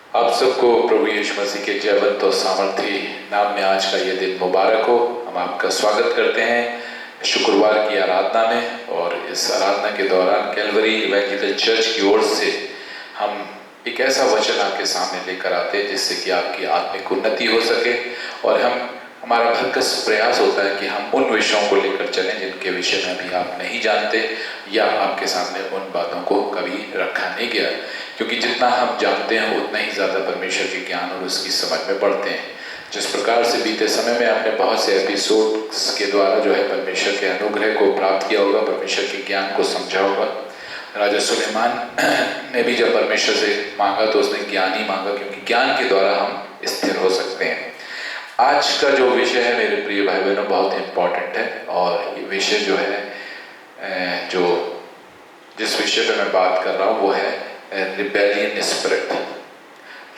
आप सबको प्रभु यीशु मसीह के जयवंत और सामर्थी नाम में आज का ये दिन मुबारक हो। हम आपका स्वागत करते हैं शुक्रवार की आराधना में, और इस आराधना के दौरान कैलवरी इवेंजेलिकल चर्च की ओर से हम एक ऐसा वचन आपके सामने लेकर आते हैं जिससे कि आपकी आत्मिक उन्नति हो सके। और हमारा भरकस प्रयास होता है कि हम उन विषयों को लेकर चलें जिनके विषय में अभी आप नहीं जानते या आपके सामने उन बातों को कभी रखा नहीं गया, क्योंकि जितना हम जानते हैं उतना ही ज़्यादा परमेश्वर के ज्ञान और उसकी समझ में बढ़ते हैं। जिस प्रकार से बीते समय में आपने बहुत से एपिसोड्स के द्वारा जो है परमेश्वर के अनुग्रह को प्राप्त किया होगा, परमेश्वर के ज्ञान को समझा होगा। राजा सुलेमान ने भी जब परमेश्वर से मांगा तो उसने ज्ञान ही मांगा, क्योंकि ज्ञान के द्वारा हम स्थिर हो सकते हैं। आज का जो विषय है मेरे प्रिय भाई बहनों बहुत इम्पॉर्टेंट है, और ये विषय जो है जिस विषय पे मैं बात कर रहा हूँ वो है रिबेलियन स्पिरिट।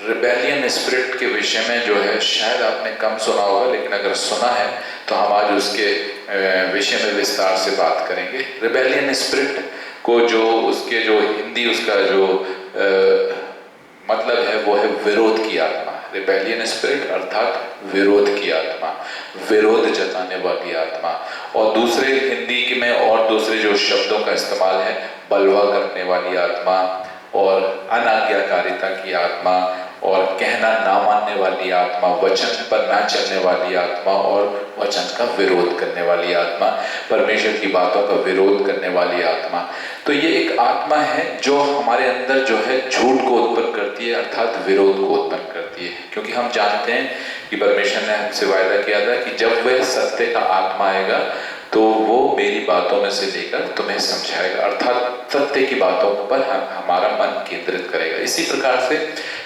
रिबेलियन स्पिरिट के विषय में जो है शायद आपने कम सुना होगा, लेकिन अगर सुना है तो हम आज उसके विषय में विस्तार से बात करेंगे। रिबेलियन स्पिरिट को जो उसके जो हिंदी उसका जो मतलब है वो है विरोध की आत्मा। रिबेलियन स्पिरिट अर्थात विरोध की आत्मा, विरोध जताने वाली आत्मा। और दूसरे हिंदी के में और दूसरे जो शब्दों का इस्तेमाल है, बलवा करने वाली आत्मा और अनाज्ञाकारिता की आत्मा और कहना ना मानने वाली आत्मा, वचन पर ना चलने वाली आत्मा और वचन का विरोध करने वाली आत्मा, परमेश्वर की बातों का विरोध करने वाली आत्मा। तो ये एक आत्मा है जो हमारे अंदर जो है झूठ को उत्पन्न करती है, अर्थात विरोध को उत्पन्न करती है। क्योंकि हम जानते हैं कि परमेश्वर ने हमसे वायदा किया था कि जब वह सत्य का आत्मा आएगा तो वो मेरी बातों में से लेकर तुम्हें समझाएगा, अर्थात सत्य की बातों पर हमारा मन केंद्रित करेगा। इसी प्रकार से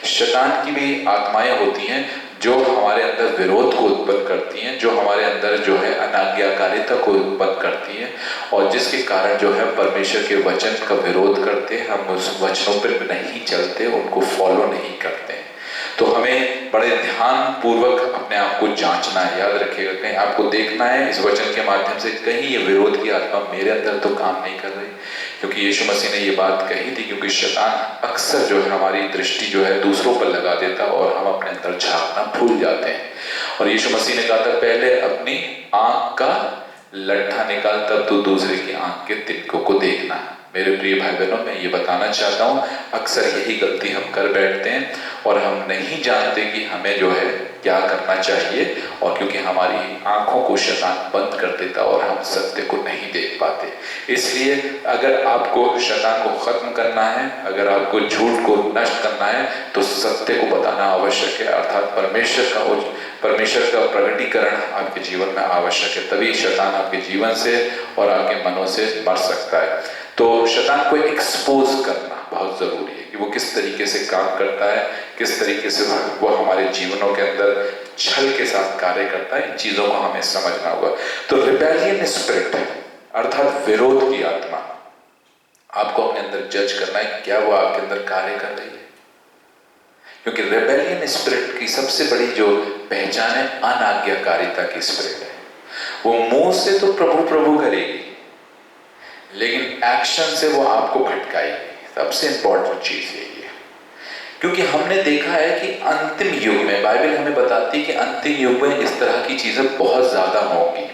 शैतान की भी आत्माएं होती हैं जो हमारे अंदर विरोध को उत्पन्न करती हैं, जो हमारे अंदर जो है अनाज्ञाकारिता को उत्पन्न करती हैं, और जिसके कारण जो है परमेश्वर के वचन का विरोध करते हैं। हम उस वचनों पर नहीं चलते, उनको फॉलो नहीं करते हैं। तो हमें बड़े ध्यान पूर्वक अपने आप को जांचना है। याद रखिएगा, कहीं आपको देखना है इस वचन के माध्यम से कहीं ये विरोध की आत्मा मेरे अंदर तो काम नहीं कर रही, क्योंकि यीशु मसीह ने ये बात कही थी। क्योंकि शैतान अक्सर जो है हमारी दृष्टि जो है दूसरों पर लगा देता और हम अपने अंदर झांकना भूल जाते हैं। और यीशु मसीह ने कहा था, पहले अपनी आंख का लट्ठा निकाल तब तो दूसरे की आंख के तिनकों को देखना। मेरे प्रिय भाई बहनों, मैं ये बताना चाहता हूँ अक्सर यही गलती हम कर बैठते हैं और हम नहीं जानते कि हमें जो है क्या करना चाहिए, और क्योंकि हमारी आंखों को शैतान बंद कर देता और हम सत्य को नहीं देख पाते। इसलिए अगर आपको शैतान को खत्म करना है, अगर आपको झूठ को नष्ट करना है, तो सत्य को बताना आवश्यक है, अर्थात परमेश्वर का प्रकटीकरण आपके जीवन में आवश्यक है। तभी शैतान आपके जीवन से और आपके मनों से मर सकता है। तो शैतान को एक्सपोज करना बहुत जरूरी है कि वो किस तरीके से काम करता है, किस तरीके से वो हमारे जीवनों के अंदर छल के साथ कार्य करता है। इन चीजों को हमें समझना होगा। तो रिबेलियन स्पिरिट अर्थात विरोध की आत्मा, आपको अपने अंदर जज करना है क्या वो आपके अंदर कार्य कर रही है। क्योंकि रिबेलियन स्पिरिट की सबसे बड़ी जो पहचान है अनाज्ञाकारिता की स्पिरिट है। वो मुंह से तो प्रभु प्रभु करेगी, लेकिन एक्शन से वो आपको भटकाएगी। सबसे इंपॉर्टेंट चीज यही है, क्योंकि हमने देखा है कि अंतिम युग में बाइबल हमें बताती है कि अंतिम युग में इस तरह की चीजें बहुत ज्यादा होंगी,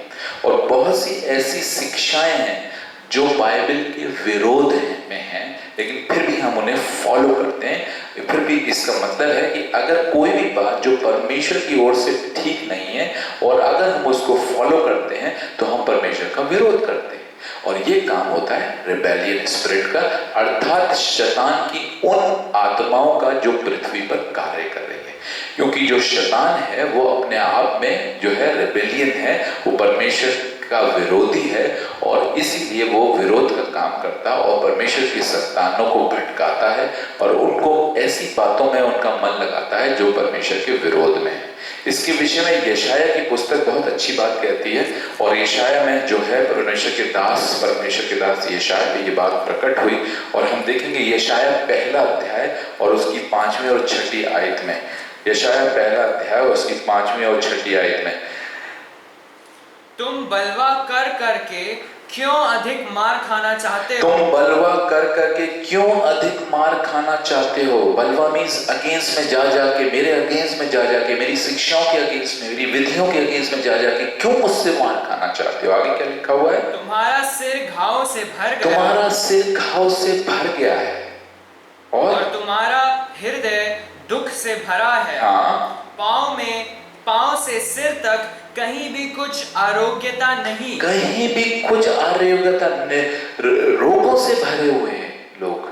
और बहुत सी ऐसी शिक्षाएं हैं जो बाइबल के विरोध में हैं, लेकिन फिर भी हम उन्हें फॉलो करते हैं। फिर भी इसका मतलब है कि अगर कोई भी बात जो परमेश्वर की ओर से ठीक नहीं है और अगर हम उसको फॉलो करते हैं तो हम परमेश्वर का विरोध करते हैं। और ये काम होता है रिबेलियन स्पिरिट का, अर्थात शैतान की उन आत्माओं का जो पृथ्वी पर कार्य कर रही है। क्योंकि जो शैतान है वो अपने आप में जो है रिबेलियन है, वो परमेश्वर का विरोधी है, और इसीलिए वो विरोध का काम करता और परमेश्वर की संतानों को भटकाता है और उनको ऐसी बातों में उनका मन लगाता है जो परमेश्वर के विरोध में है। इसके विषय में यशाया की पुस्तक बहुत अच्छी बात कहती है, और यशाया में जो है परमेश्वर के दास यशाया पे ये बात प्रकट हुई। और हम देखेंगे यशाया पहला अध्याय और उसकी 5वीं और 6ठी आयत में, यशाया पहला अध्याय और उसकी 5वीं और 6ठी आयत में, तुम बलवा कर करके क्यों अधिक मार खाना चाहते हो? तुम बलवा कर करके क्यों अधिक मार खाना चाहते हो? बलवा मीन्स अगेंस्ट में जा जाके, मेरे अगेंस्ट में जा जाके, मेरी शिक्षाओं के अगेंस्ट में, मेरी विधियों के अगेंस्ट में जा जाके क्यों मुझसे मार खाना चाहते हो? आगे क्या लिखा हुआ है? तुम्हारा सिर घाव से भर गया, तुम्हारा सिर घाव से भर गया है और तुम्हारा हृदय दुख से भरा है। हाँ, पांव से सिर तक कहीं भी कुछ आरोग्यता नहीं, कहीं भी कुछ आरोग्यता नहीं, रोगों से भरे हुए हैं लोग।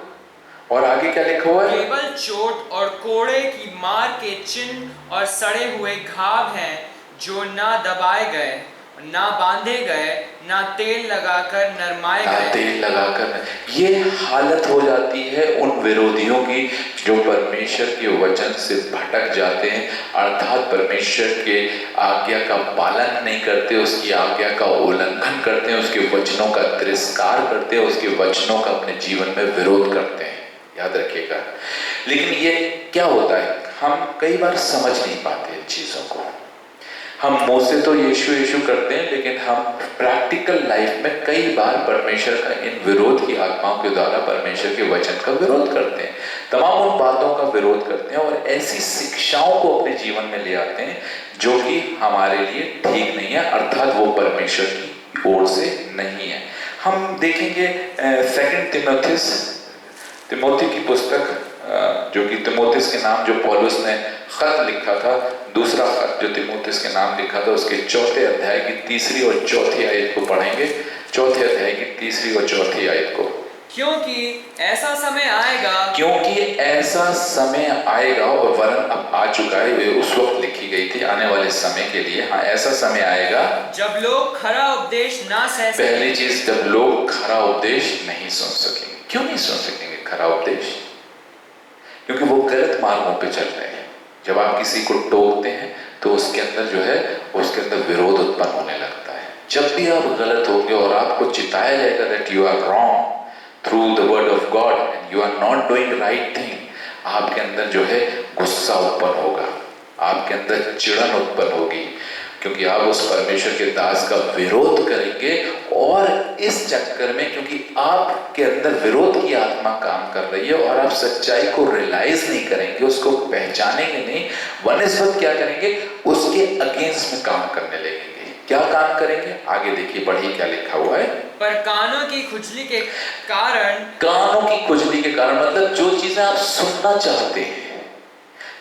और आगे क्या लिखा हुआ है? केवल चोट और कोड़े की मार के चिन्ह और सड़े हुए घाव हैं, जो ना दबाए गए, ना बांधे गए, ना तेल लगाकर नरमाए गए। तेल लगाकर ये हालत हो जाती है उन विरोधियों की जो परमेश्वर के वचन से भटक जाते हैं, अर्थात परमेश्वर के आज्ञा का पालन नहीं करते, उसकी आज्ञा का उल्लंघन करते हैं, उसके वचनों का तिरस्कार करते हैं, उसके वचनों का अपने जीवन में विरोध करते हैं। याद रखिएगा। लेकिन ये क्या होता है, हम कई बार समझ नहीं पाते इन चीजों को। हम मुंह से तो यीशु यीशु करते हैं, लेकिन हम प्रैक्टिकल लाइफ में कई बार परमेश्वर का इन विरोध की आत्माओं के द्वारा परमेश्वर के वचन का विरोध करते हैं, तमाम उन बातों का विरोध करते हैं और ऐसी शिक्षाओं को अपने जीवन में ले आते हैं जो कि हमारे लिए ठीक नहीं है, अर्थात वो परमेश्वर की ओर से नहीं है। हम देखेंगे 2 तिमोथी की पुस्तक, जो कि तिमोथियस के नाम जो पौलुस ने खत लिखा था, दूसरा खत जो तिमोथियस के नाम लिखा था, उसके 4 अध्याय की 3 और 4 आयत को पढ़ेंगे। 4 अध्याय की 3 और 4 आयत को। क्योंकि ऐसा समय आएगा, क्योंकि ऐसा समय आएगा, और वरन अब आ चुका है, वे उस वक्त लिखी गई थी आने वाले समय के लिए। हाँ, ऐसा समय आएगा जब लोग खरा उपदेश ना सह सकेंगे। पहली चीज, जब लोग खरा उपदेश नहीं सुन सकेंगे। क्यों नहीं सुन सकेंगे खरा उपदेश? क्योंकि वो गलत मार्गों पे चल रहे हैं। जब आप किसी को टोकते हैं तो उसके अंदर जो है, उसके अंदर विरोध उत्पन्न होने लगता है। जब भी आप गलत होंगे और आपको चिताया जाएगा that you are wrong through the word of God and you are not doing right thing, आपके अंदर जो है गुस्सा उत्पन्न होगा, आपके अंदर चिड़न उत्पन्न होगी, क्योंकि आप उस परमेश्वर के दास का विरोध करेंगे। और इस चक्कर में, क्योंकि आपके अंदर विरोध की आत्मा काम कर रही है और आप सच्चाई को रियलाइज नहीं करेंगे, उसको पहचानेंगे नहीं, वनस्पत क्या करेंगे, उसके अगेंस्ट में काम करने लगेंगे। क्या काम करेंगे? आगे देखिए, पढ़िए क्या लिखा हुआ है। पर कानों की खुजली के कारण, कानों की खुजली के कारण मतलब जो चीजें आप सुनना चाहते हैं,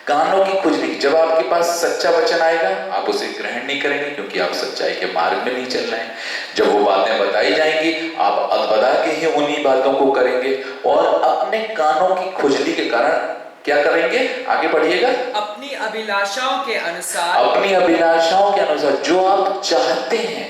कानों की खुजली। जब आपके पास सच्चा वचन आएगा आप उसे ग्रहण नहीं करेंगे, क्योंकि आप सच्चाई के मार्ग में नहीं चल रहे हैं। जब वो बातें बताई जाएंगी आप अदबदा के ही उन्हीं बातों को करेंगे, और अपने कानों की खुजली के कारण क्या करेंगे? आगे बढ़िएगा। अपनी अभिलाषाओं के अनुसार, अपनी अभिलाषाओं के अनुसार, जो आप चाहते हैं,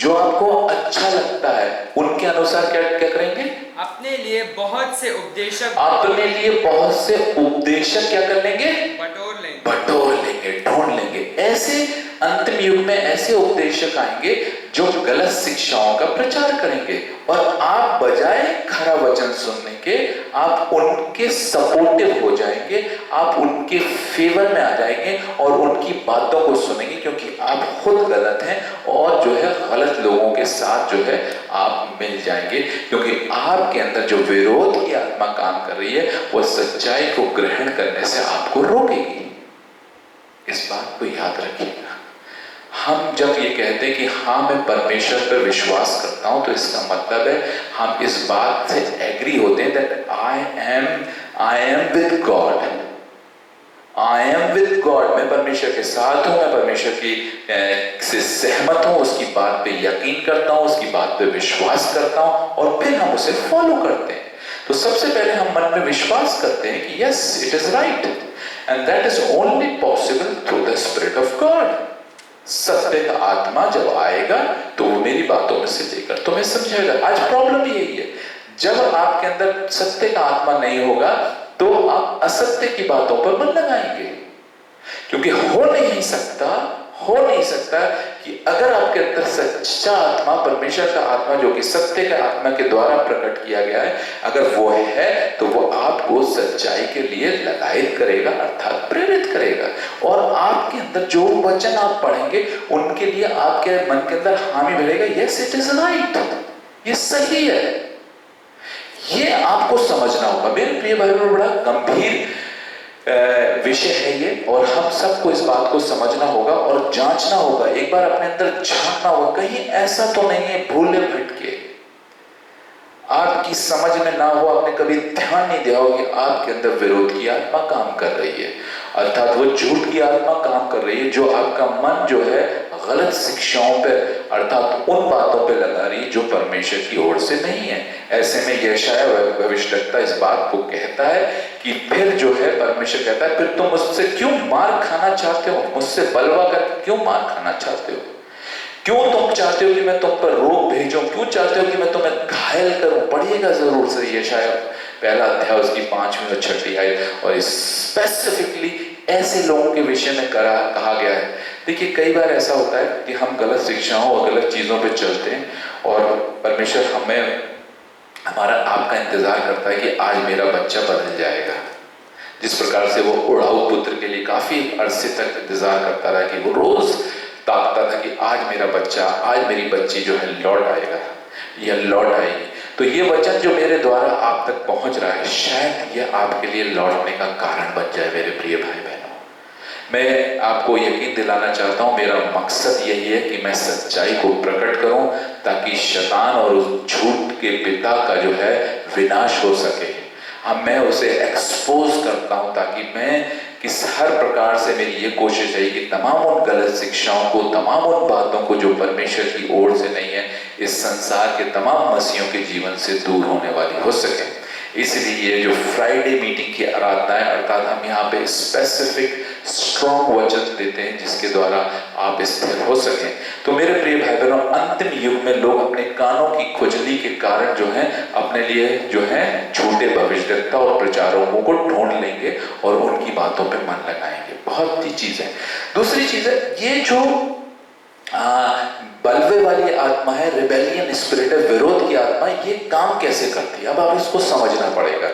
जो आपको अच्छा लगता है, उनके अनुसार क्या क्या करेंगे? अपने लिए बहुत से उपदेशक, अपने लिए बहुत से उपदेशक क्या कर लेंगे? बटोर लेंगे, बटोर लेंगे, ढूंढ लेंगे। ऐसे अंतिम युग में ऐसे उपदेशक आएंगे जो गलत शिक्षाओं का प्रचार करेंगे, और आप बजाय खरा वचन सुनने के आप उनके सपोर्टिव हो जाएंगे, आप उनके फेवर में आ जाएंगे और उनकी बातों को सुनेंगे, क्योंकि आप खुद गलत हैं और जो है गलत लोगों के साथ जो है आप मिल जाएंगे, क्योंकि आपके अंदर जो विरोध की आत्मा काम कर रही है वो सच्चाई को ग्रहण करने से आपको रोकेगी। इस बात को याद रखिएगा। हम जब ये कहते हैं कि हाँ मैं परमेश्वर पर विश्वास करता हूं, तो इसका मतलब है हम इस बात से एग्री होते हैं that I am with God, I am with God. मैं परमेश्वर के साथ हूं, मैं परमेश्वर की से सहमत हूं, उसकी बात पे यकीन करता हूं, उसकी बात पे विश्वास करता हूं, और फिर हम उसे फॉलो करते हैं। तो सबसे पहले हम मन में विश्वास करते हैं कि yes it is right, and that is only possible through the spirit of God. सत्य का आत्मा जब आएगा तो वो मेरी बातों में से लेकर तुम्हें समझाएगा। आज प्रॉब्लम यही है, जब आपके अंदर सत्य का आत्मा नहीं होगा तो आप असत्य की बातों पर मन लगाएंगे, क्योंकि हो नहीं सकता कि अगर आपके अंदर सच्चा आत्मा, परमेश्वर का आत्मा जो कि सत्य का आत्मा के द्वारा प्रकट किया गया है, अगर वो है तो वो आपको सच्चाई के लिए लगायत करेगा, अर्थात प्रेरित करेगा, और आपके अंदर जो वचन आप पढ़ेंगे उनके लिए आपके मन के अंदर हामी भरेगा, यस इट इज राइट, ये सही है। ये आपको समझना होगा मेरे प्रिय भाई बहनों, बड़ा गंभीर विषय है ये, और हम सबको इस बात को समझना होगा और जांचना होगा, एक बार अपने अंदर झांकना होगा, कहीं ऐसा तो नहीं है भूले भटके आपकी समझ में ना हो, आपने कभी ध्यान नहीं दिया हो कि आपके अंदर विरोध की आत्मा काम कर रही है, अर्थात वो झूठ की आत्मा काम कर रही है जो आपका मन जो है गलत शिक्षाओं पे अर्थात उन बातों पे लगा रही है जो परमेश्वर की ओर से नहीं है। ऐसे में यशायाह भविष्यद्वक्ता इस बात को कहता है कि फिर जो है परमेश्वर कहता है, फिर तुम मुझसे क्यों मार खाना चाहते हो, मुझसे बलवा करके क्यों मार खाना चाहते हो, क्यों तुम चाहते हो कि मैं तुम पर रोग भेजूं, क्यों चाहते हो कि मैं तुम्हें घायल करूं। पढ़िएगा जरूर से यशायाह पहला अध्याय उसकी 5वीं और 6वीं आयत, और स्पेसिफिकली ऐसे लोगों के विषय में कहा गया है। देखिए कई बार ऐसा होता है कि हम गलत शिक्षाओं और गलत चीजों पे चलते हैं और परमेश्वर हमें हमारा आपका इंतजार करता है कि आज मेरा बच्चा बदल जाएगा। जिस प्रकार से वो उड़ाऊ पुत्र के लिए काफी अरसे तक इंतजार करता रहा कि वो रोज ताकता था कि आज मेरा बच्चा, आज मेरी बच्ची जो है लौट आएगा या लौट आएगी, तो ये वचन जो मेरे द्वारा आप तक पहुंच रहा है शायद ये आपके लिए लौटने का कारण बन जाए। मेरे प्रिय भाई बहनों, मैं आपको यकीन दिलाना चाहता हूं, मेरा मकसद यही है कि मैं सच्चाई को प्रकट करूं ताकि शैतान और उस झूठ के पिता का जो है विनाश हो सके। मैं उसे एक्सपोज करता हूं ताकि मैं हर प्रकार से मेरी ये कोशिश है कि तमाम उन गलत शिक्षाओं को, तमाम उन बातों को जो परमेश्वर की ओर से नहीं है, इस संसार के तमाम मसीहों के जीवन से दूर होने वाली हो सके। इसलिए ये जो फ्राइडे मीटिंग की आराधना है, अर्थात हम यहाँ पे स्पेसिफिक स्ट्रॉन्ग वचन देते हैं जिसके द्वारा आप स्थिर हो सकें। तो मेरे प्रिय भाई बहनों, अंतिम युग में लोग अपने कानों की खुजली के कारण जो है अपने लिए जो है झूठे भविष्यद्वक्ता और प्रचारकों को ढूंढ लेंगे और उनकी बातों पे मन लगाएंगे। बहुत सी चीजें। दूसरी चीज है ये जो बलवे वाली आत्मा है, रिबेलियन स्पिरिट है, विरोध की आत्मा, ये काम कैसे करती है। अब आप इसको समझना पड़ेगा।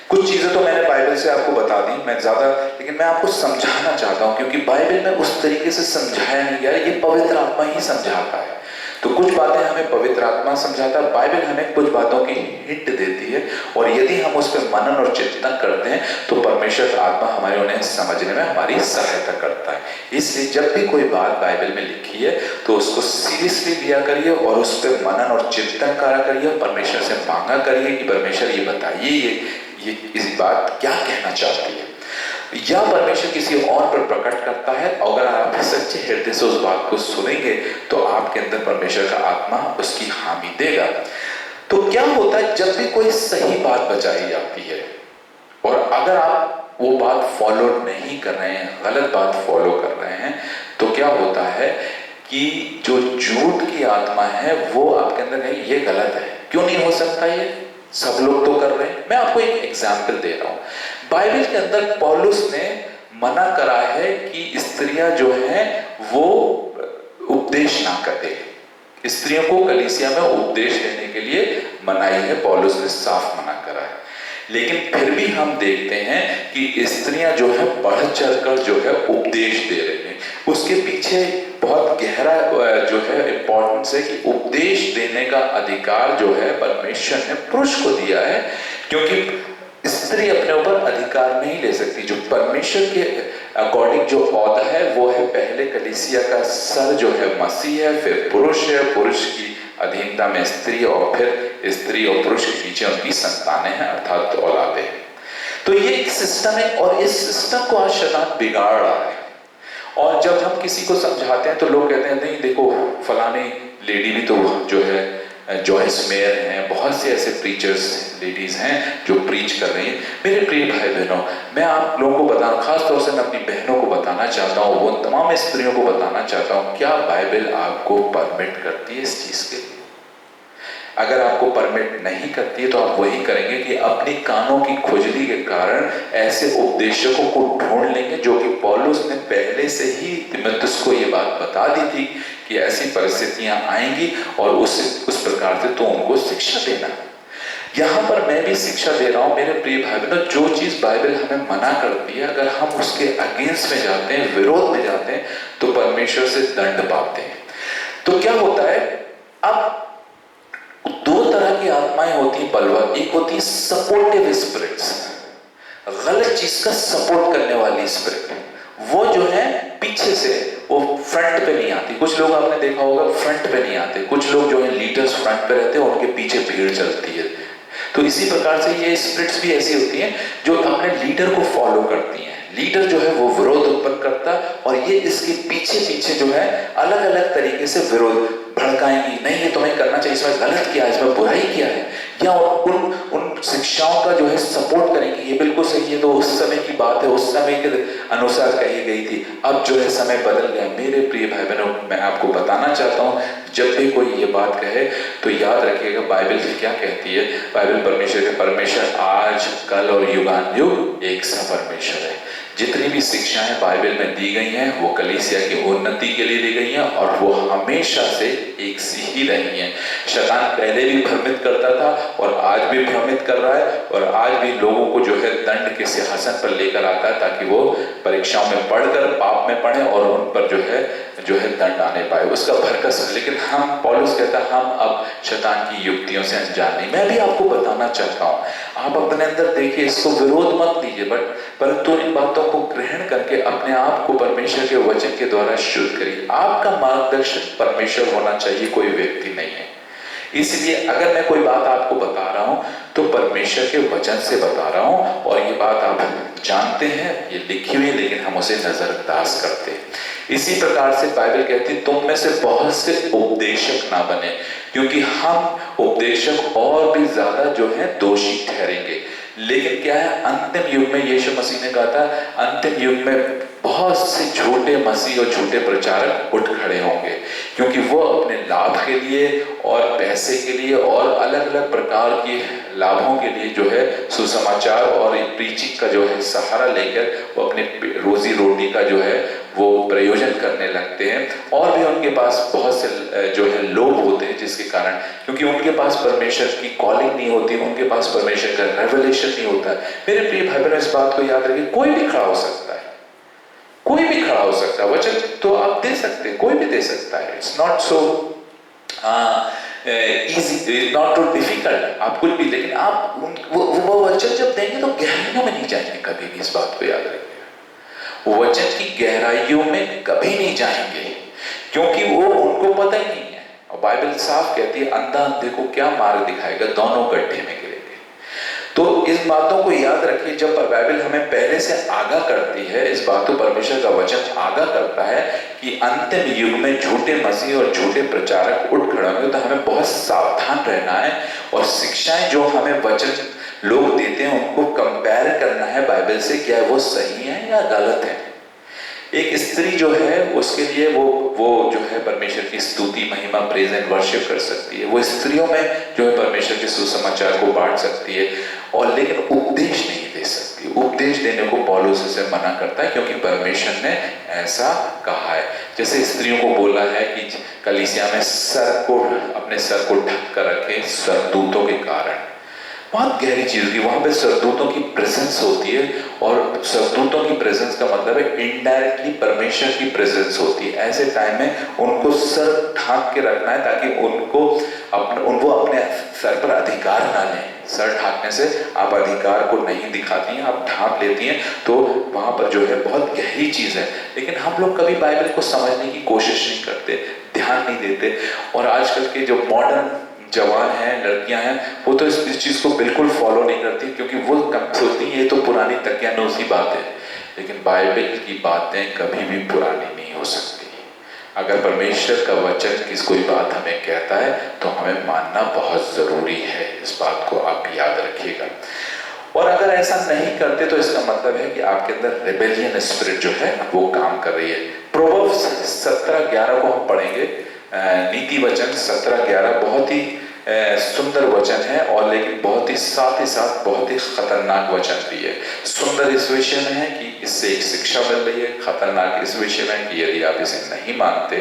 कुछ चीजें तो मैंने बाइबल से आपको बता दी, मैं ज्यादा, लेकिन मैं आपको समझाना चाहता हूं क्योंकि बाइबल में उस तरीके से समझाया नहीं गया, ये पवित्र आत्मा ही समझाता है। तो कुछ बातें हमें पवित्र आत्मा समझाता है, बाइबल हमें कुछ बातों की हिंट देती है, और यदि हम उस पर मनन और चिंतन करते हैं तो परमेश्वर आत्मा हमारे उन्हें समझने में हमारी सहायता करता है। इसलिए जब भी कोई बात बाइबल में लिखी है तो उसको सीरियसली लिया करिए और उस पर मनन और चिंतन करा करिए, परमेश्वर से मांगा करिए कि परमेश्वर ये बताइए ये इस बात क्या कहना चाहती है, या परमेश्वर किसी और पर प्रकट करता है। अगर आप सच्चे हृदय से उस बात को सुनेंगे तो आपके अंदर परमेश्वर का आत्मा उसकी हामी देगा। तो क्या होता है जब भी कोई सही बात बचाई जाती है और अगर आप वो बात फॉलो नहीं कर रहे हैं, गलत बात फॉलो कर रहे हैं, तो क्या होता है कि जो झूठ की आत्मा है वो आपके अंदर है, ये गलत है, क्यों नहीं हो सकता, ये सब लोग तो कर रहे हैं। मैं आपको एक एग्जाम्पल दे रहा हूं। बाइबल के अंदर पौलुस ने मना करा है कि स्त्रियां जो हैं वो उपदेश ना करें। स्त्रियों को कलीसिया में उपदेश देने के लिए मनाही है, पौलुस ने साफ मना करा है। लेकिन फिर भी हम देखते हैं कि स्त्रियां जो है बढ़ चढ़कर जो है उपदेश दे रही हैं। उसके पीछे बहुत गहरा जो है इंपॉर्टेंस है कि उपदेश देने का अधिकार जो है परमेश्वर ने पुरुष को दिया है, क्योंकि स्त्री अपने ऊपर अधिकार नहीं ले सकती। जो परमेश्वर के अकॉर्डिंग जो औदा है वो है, पहले कलीसिया का सर जो है मसीह है, फिर पुरुष है, पुरुष की अधीनता में स्त्री, और फिर स्त्री और पुरुष के पीछे उनकी संतानें हैं अर्थात औलादे। तो ये एक सिस्टम है और इस सिस्टम को आज शैतान बिगाड़ रहा है। और जब हम किसी को समझाते हैं तो लोग कहते हैं नहीं देखो फलानी लेडी भी तो जो है जॉयस मेयर हैं, बहुत से ऐसे प्रीचर्स लेडीज हैं जो प्रीच कर रही हैं। मेरे प्रिय भाई बहनों, मैं आप लोगों को बताना, खास तौर से मैं अपनी बहनों को बताना चाहता हूँ, वो तमाम स्त्रियों को बताना चाहता हूँ, क्या बाइबल आपको परमिट करती है इस चीज के लिए? अगर आपको परमिट नहीं करती है तो आप वही करेंगे कि अपनी कानों की खुजली के कारण ऐसे उपदेशकों को ढूंढ लेंगे, जो कि पौलुस ने पहले से ही तीमुथियुस को ये बात बता दी थी कि ऐसी परिस्थितियां आएंगी और उस प्रकार से तो उनको शिक्षा देना। यहाँ पर मैं भी शिक्षा दे रहा हूँ मेरे प्रिय भाई बहनों, जो चीज बाइबल हमें मना करती है अगर हम उसके अगेंस्ट में जाते हैं, विरोध में जाते हैं, तो परमेश्वर से दंड पाते हैं। तो क्या होता है, अब दो तरह की आत्माएं होती हैं बलवा, एक होती है सपोर्टिव स्पिरिट्स, गलत चीज का सपोर्ट करने वाली स्पिरिट, वो जो है पीछे से, वो फ्रंट पे नहीं आती। कुछ लोग आपने देखा होगा फ्रंट पे नहीं आते, कुछ लोग जो है लीडर्स फ्रंट पे रहते हैं, उनके पीछे भीड़ चलती है। तो इसी प्रकार से ये स्पिरिट्स भी ऐसी होती हैं जो अपने लीडर को फॉलो करती हैं। लीडर जो है वो विरोध उत्पन्न करता है और ये इसके पीछे पीछे जो है अलग अलग तरीके से विरोध भड़काएंगी, नहीं ये तुम्हें करना चाहिए, इसमें गलत किया है, इसमें बुराई किया है, या उन शिक्षाओं का जो है सपोर्ट करेंगे, ये बिल्कुल सही है। तो उस समय की बात है, उस समय के अनुसार कही गई थी। अब जो है समय बदल गया। मेरे प्रिय भाई बहनों, मैं आपको बताना चाहता हूँ, जब भी कोई ये बात कहे तो याद रखिएगा बाइबल क्या कहती है। बाइबल परमेश्वर आज, कल और युगानुयुग एक सा परमेश्वर है। जितनी भी शिक्षाएं बाइबल में दी गई हैं वो कलीसिया की उन्नति के लिए दी गई हैं और वो हमेशा से एक सी ही रही हैं। शैतान पहले भी भ्रमित करता था और आज भी भ्रमित कर रहा है, और आज भी लोगों को जो है दंड के सिंहासन पर लेकर आता है ताकि वो परीक्षाओं में पढ़कर पाप में पड़े और उन पर जो है दंड आने पाए, उसका भरकस। लेकिन हम, पौलुस कहता है, हम अब शैतान की युक्तियों से अनजान नहीं। मैं भी आपको बताना चाहता हूँ, आप अपने अंदर देखिए, इसको विरोध मत लीजिए, परंतु इन बातों को ग्रहण करके अपने आप को परमेश्वर के वचन के द्वारा शुद्ध करिए। आपका मार्गदर्शक परमेश्वर होना चाहिए, कोई व्यक्ति नहीं है। इसलिए अगर मैं कोई बात आपको बता रहा हूं तो परमेश्वर के वचन से बता रहा हूं, और ये बात आप जानते हैं, ये लिखी हुई, लेकिन हम उसे नजरअंदाज करते हैं। इसी प्रकार से बाइबल कहती है, तुम में से बहुत से उपदेशक ना बने, क्योंकि हम उपदेशक और भी ज्यादा जो है दोषी ठहरेंगे। लेकिन क्या है, अंतिम युग में यीशु मसीह ने कहा था, अंतिम युग में बहुत से झूठे मसीह और झूठे प्रचारक उठ खड़े होंगे, क्योंकि वो अपने लाभ के लिए और पैसे के लिए और अलग अलग प्रकार के लाभों के लिए जो है सुसमाचार और प्रीचिंग का जो है सहारा लेकर वो अपने रोजी रोटी का जो है वो प्रयोजन करने लगते हैं। और भी उनके पास बहुत से जो है लोभ होते हैं, जिसके कारण, क्योंकि उनके पास परमेश्वर की कॉलिंग नहीं होती, उनके पास परमेश्वर का रेवलेशन नहीं होता। मेरे प्रिय भाई बहनों, इस बात को याद रखिए, कोई भी खड़ा हो सकता है, कोई भी खड़ा हो सकता है। वचन तो आप दे सकते हैं, कोई भी दे सकता है। It's not so easy, not too difficult, आप कुछ भी, लेकिन आप वो वचन जब देंगे तो गहराइयों में नहीं जाएंगे कभी भी। इस बात को याद रखिएगा, वचन की गहराइयों में कभी नहीं जाएंगे, क्योंकि वो उनको पता ही नहीं है। और बाइबल साफ कहती है, अंधा अंधे को क्या मार्ग दिखाएगा, दोनों गड्ढे में गिरेंगे। तो इस बातों को याद रखिए, जब बाइबल हमें पहले से आगाह करती है, इस बातों परमेश्वर का वचन आगाह करता है कि अंतिम युग में झूठे मसीह और झूठे प्रचारक उठ खड़े होंगे, तो हमें बहुत सावधान रहना है। और शिक्षाएं जो हमें वचन लोग देते हैं उनको कंपेयर करना है बाइबल से, क्या वो सही है या गलत है। एक स्त्री जो है उसके लिए वो जो है परमेश्वर की स्तुति, महिमा, प्रेज एंड वर्शिप कर सकती है, वो स्त्रियों में जो है परमेश्वर के सुसमाचार को बांट सकती है, और लेकिन उपदेश नहीं दे सकती। उपदेश देने को पौलुस से मना करता है, क्योंकि परमेश्वर ने ऐसा कहा है। जैसे स्त्रियों को बोला है कि कलीसिया में अपने सर को ढक कर रखे स्वर्गदूतों के कारण। बहुत गहरी चीज की, वहां पे स्वर्गदूतों की प्रेजेंस होती है, और स्वर्गदूतों की प्रेजेंस का मतलब है इनडायरेक्टली परमेश्वर की प्रेजेंस होती है। ऐसे टाइम में उनको सर ढांक के रखना है, ताकि उनको अपने सर पर अधिकार ना लें। सर ढांकने से आप अधिकार को नहीं दिखाती हैं, आप ढांक लेती हैं, तो वहां पर जो है बहुत गहरी चीज है। लेकिन हम लोग कभी बाइबल को समझने की कोशिश नहीं करते, ध्यान नहीं देते। और आजकल के जो मॉडर्न जवान हैं, लड़कियां हैं, वो तो इस चीज को बिल्कुल फॉलो नहीं करती, क्योंकि वो सोचती है ये तो पुरानी तकियानूसी बात है। लेकिन बाइबल की बातें कभी भी पुरानी नहीं हो सकती। अगर परमेश्वर का वचन किस कोई बात हमें कहता है तो हमें मानना बहुत जरूरी है। इस बात को आप याद रखिएगा। और अगर ऐसा नहीं करते तो इसका मतलब है कि आपके अंदर रिबेलियन स्पिरिट जो है वो काम कर रही है। प्रोवर्ब्स 17:11 को हम पढ़ेंगे। नीति वचन 17:11 बहुत ही सुंदर वचन है, और लेकिन बहुत ही साथ बहुत ही खतरनाक वचन भी है। सुंदर इस विषय में है कि इससे एक शिक्षा मिल रही है, खतरनाक इस विषय में कि यदि आप इसे नहीं मानते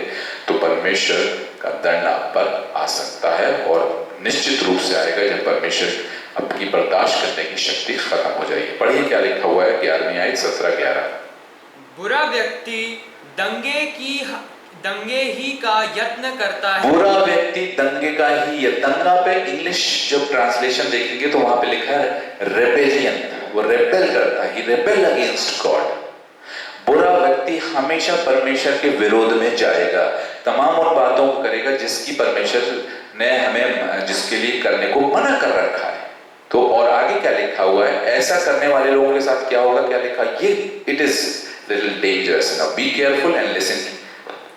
तो परमेश्वर का दंड आप पर आ सकता है, और निश्चित रूप से आएगा जब परमेश्वर आपकी बर्दाश्त करने की शक्ति खत्म हो जाएगी। पढ़िए क्या लिखा हुआ है 11वीं आयत 17:11। बुरा व्यक्ति दंगे की दंगे ही का यत्न करता है। बुरा व्यक्ति दंगे का ही, या दंगा पे इंग्लिश जब ट्रांसलेशन देखेंगे तो वहां पे लिखा है रेबेलियन, वो रेबेल करता है, ही रेबेल अगेंस्ट गॉड। बुरा व्यक्ति हमेशा परमेश्वर के विरोध में जाएगा, तमाम उन बातों को करेगा जिसकी परमेश्वर ने हमें जिसके लिए करने को मना कर रखा है। तो और आगे क्या लिखा हुआ है, ऐसा करने वाले लोगों के साथ क्या होगा, क्या लिखा, ये it is little dangerous, now be careful and listen.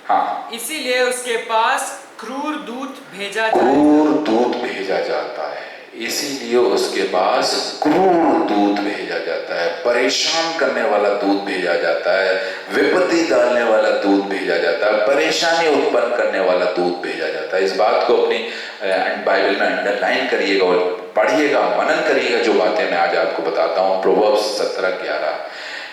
हाँ, इसीलिए उसके पास क्रूर दूत भेजा जाता है, इसीलिए उसके पास क्रूर दूत भेजा जाता है, परेशान करने वाला दूत भेजा जाता है, विपत्ति डालने वाला दूत भेजा जाता है, परेशानी उत्पन्न करने वाला दूत भेजा जाता है। इस बात को अपनी बाइबल में अंडरलाइन करिएगा और पढ़िएगा, मनन करिएगा जो बातें मैं आज आपको बताता हूँ। प्रोवर्ब्स 17:11।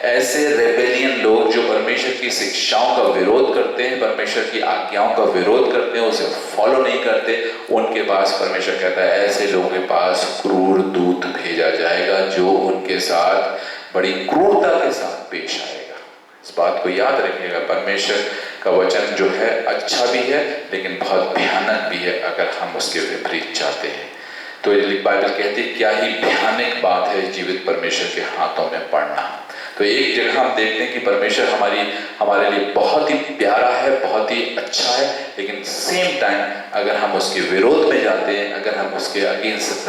ऐसे रेबेलियन लोग जो परमेश्वर की शिक्षाओं का विरोध करते हैं, परमेश्वर की आज्ञाओं का विरोध करते हैं, उसे फॉलो नहीं करते, उनके पास परमेश्वर कहता है ऐसे लोगों के पास क्रूर दूत भेजा जाएगा जो उनके साथ बड़ी क्रूरता के साथ पेश आएगा। इस बात को याद रखिएगा, परमेश्वर का वचन जो है अच्छा भी है लेकिन बहुत भयानक भी है अगर हम उसके विपरीत चाहते हैं। तो बाइबल कहती है क्या ही भयानक बात है जीवित परमेश्वर के हाथों में पड़ना। तो एक जगह हम देखते हैं कि परमेश्वर हमारे लिए बहुत ही प्यारा है, बहुत ही अच्छा है, लेकिन सेम टाइम अगर हम उसके विरोध में जाते हैं, अगर हम उसके अगेंस्ट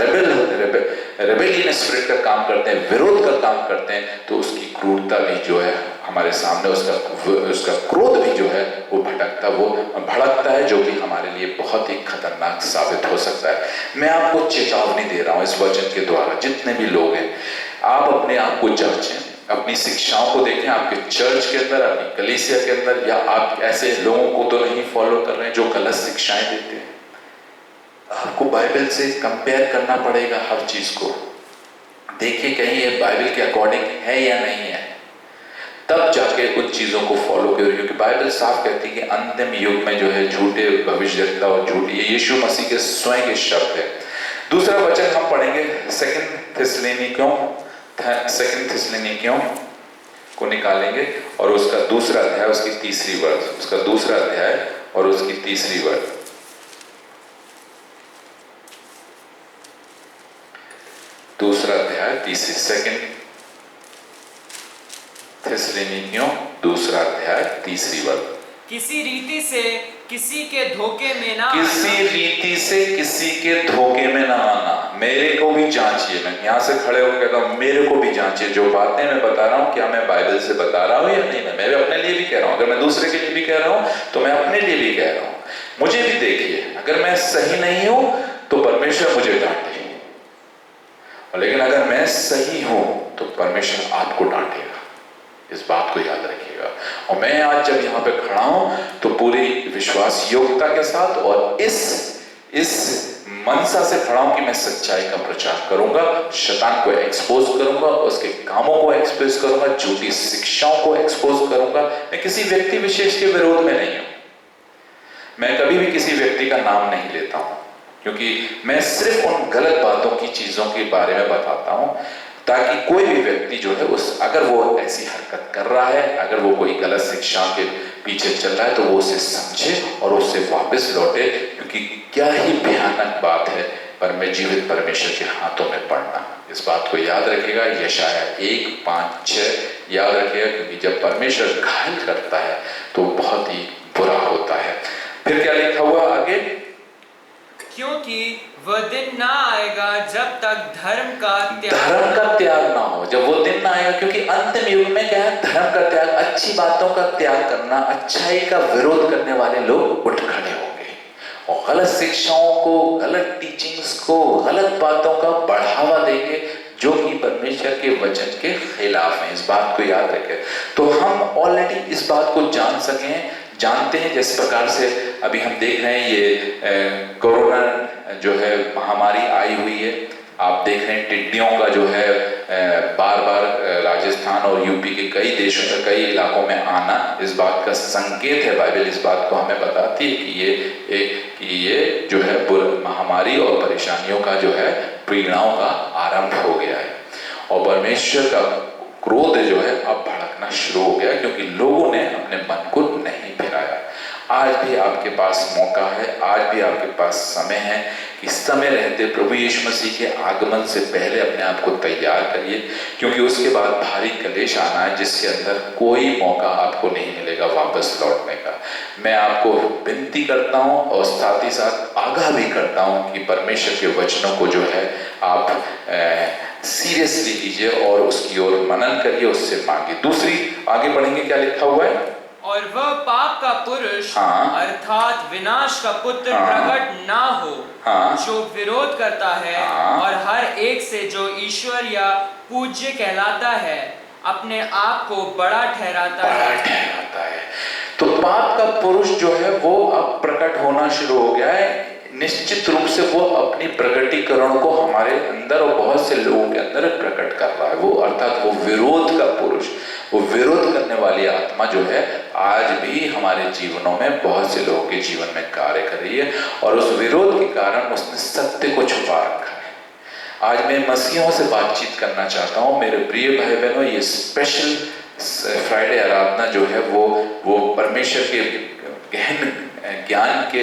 रेबेलियन स्पिरिट का काम करते हैं, विरोध का काम करते हैं, तो उसकी क्रूरता भी जो है हमारे सामने, उसका क्रोध भी जो है वो भड़कता है, जो कि हमारे लिए बहुत ही खतरनाक साबित हो सकता है। मैं आपको चेतावनी दे रहा हूँ इस वचन के द्वारा, जितने भी लोग हैं आप अपने आप को जांचें, अपनी शिक्षाओं को देखें, आपके चर्च के अंदर, अपनी कलीसिया के अंदर, या आप ऐसे लोगों को तो नहीं फॉलो कर रहे हैं जो गलत शिक्षाएं देते हैं। आपको बाइबल से कंपेयर करना पड़ेगा हर चीज को, देखिए कहीं ये बाइबल के अकॉर्डिंग है या नहीं है, तब जाके उन चीजों को फॉलो करो। क्योंकि बाइबल साफ कहती है कि अंतिम युग में जो है झूठे भविष्यद्वक्ता और झूठी, ये यीशु मसीह के स्वयं के शब्द है। दूसरा वचन हम पढ़ेंगे 2 थिस्सलुनीकियों को निकालेंगे और उसका दूसरा अध्याय, उसकी तीसरी वर्ष, उसका दूसरा अध्याय और उसकी तीसरी वर्ष। दूसरा अध्याय तीसरी, 2 थिस्सलुनीकियों दूसरा अध्याय तीसरी वर्ष। किसी रीति से किसी के धोखे में ना किसी रीति से किसी के धोखे में ना आना। मेरे को भी जांचिए, मैं यहाँ से खड़े होकर कहता हूँ मेरे को भी जांचिए, जो बातें मैं बता रहा हूँ क्या मैं बाइबल से बता रहा हूँ या नहीं। मैं अपने लिए भी कह रहा हूँ, अगर मैं दूसरे के लिए भी कह रहा हूँ तो मैं अपने लिए भी कह रहा हूँ। मुझे भी देखिए, अगर मैं सही नहीं हूं तो परमेश्वर मुझे डांटे, लेकिन अगर मैं सही हूं तो परमेश्वर आपको डांटेगा। इस बात को याद रखिएगा। और मैं आज जब यहाँ पे खड़ा हूं तो पूरी विश्वास योग्यता के साथ और इस मनसा से खड़ा हूं कि मैं सच्चाई का प्रचार करूंगा, शैतान को एक्सपोज करूंगा, उसके कामों को एक्सपोज करूंगा, झूठी शिक्षाओं को एक्सपोज करूंगा। मैं किसी व्यक्ति विशेष के विरोध में नहीं हूं, मैं कभी भी किसी व्यक्ति का नाम नहीं लेता हूं, क्योंकि मैं सिर्फ उन गलत बातों की चीजों के बारे में बताता हूं ताकि कोई भी व्यक्ति जो है अगर वो ऐसी हरकत कर रहा है, अगर वो कोई गलत शिक्षा के पीछे चल रहा है तो वो उसे समझे और उससे वापस लौटे। क्योंकि क्या ही भयानक बात है पर मैं जीवित परमेश्वर के हाथों में पड़ना। इस बात को याद रखिएगा, यशाया 1:5-6 याद रखिएगा, क्योंकि जब परमेश्वर घायल करता है तो बहुत ही बुरा होता है। फिर क्या लिखा हुआ आगे, क्योंकि वह दिन ना आएगा जब तक धर्म का त्याग ना हो। जब वो दिन ना आएगा, क्योंकि अंतिम युग में क्या है, धर्म का त्याग, अच्छी बातों का त्याग करना, अच्छाई का विरोध करने वाले लोग उठ खड़े होंगे और गलत शिक्षाओं को, गलत टीचिंग्स को, गलत बातों का बढ़ावा देंगे जो कि परमेश्वर के वचन के खिलाफ है। इस बात को याद रखें। तो हम ऑलरेडी इस बात को जानते हैं, जिस प्रकार से अभी हम देख रहे हैं ये कोरोना जो है महामारी आई हुई है। आप देख रहे हैं टिड्डियों का जो है बार बार राजस्थान और यूपी के कई देशों में, कई इलाकों में आना, इस बात का संकेत है। बाइबल इस बात को हमें बताती है कि ये जो है महामारी और परेशानियों का जो है पीड़ाओं का आरंभ हो गया है और परमेश्वर का क्रोध जो है अब भड़कना शुरू हो गया, क्योंकि लोगों ने अपने मन को नहीं फिराया। आज भी आपके पास मौका है, आज भी आपके पास समय है कि समय रहते प्रभु यीशु मसीह के आगमन से पहले अपने आप को तैयार करिए, क्योंकि उसके बाद भारी कलेश आना है जिसके अंदर कोई मौका आपको नहीं मिलेगा वापस लौटने का। मैं आपको विनती करता हूँ और साथ ही साथ आगाह भी करता हूँ कि परमेश्वर के वचनों को जो है आप सीरियसली लीजिए और उसकी ओर मनन करिए, उससे मांगिए। दूसरी आगे बढ़ेंगे, क्या लिखा हुआ है? और वह पाप का पुरुष हाँ। अर्थात विनाश का पुत्र हाँ। प्रकट ना हो, हाँ। जो विरोध करता है हाँ। और हर एक से जो ईश्वर या पूज्य कहलाता है अपने आप को बड़ा ठहराता है। तो पाप का पुरुष जो है वो अब प्रकट होना शुरू हो गया है। निश्चित रूप से वो अपनी प्रकटीकरण को हमारे अंदर और बहुत से लोगों के अंदर प्रकट कर रहा है। वो अर्थात वो विरोध का पुरुष, वो विरोध करने वाली आत्मा जो है आज भी हमारे जीवनों में बहुत से लोगों के जीवन में कार्य कर रही है, और उस विरोध के कारण उसने सत्य को छुपा रखा है। आज मैं मसीहों से बातचीत करना चाहता हूँ मेरे प्रिय भाई बहनों। ये स्पेशल फ्राइडे आराधना जो है वो परमेश्वर के गहन ज्ञान के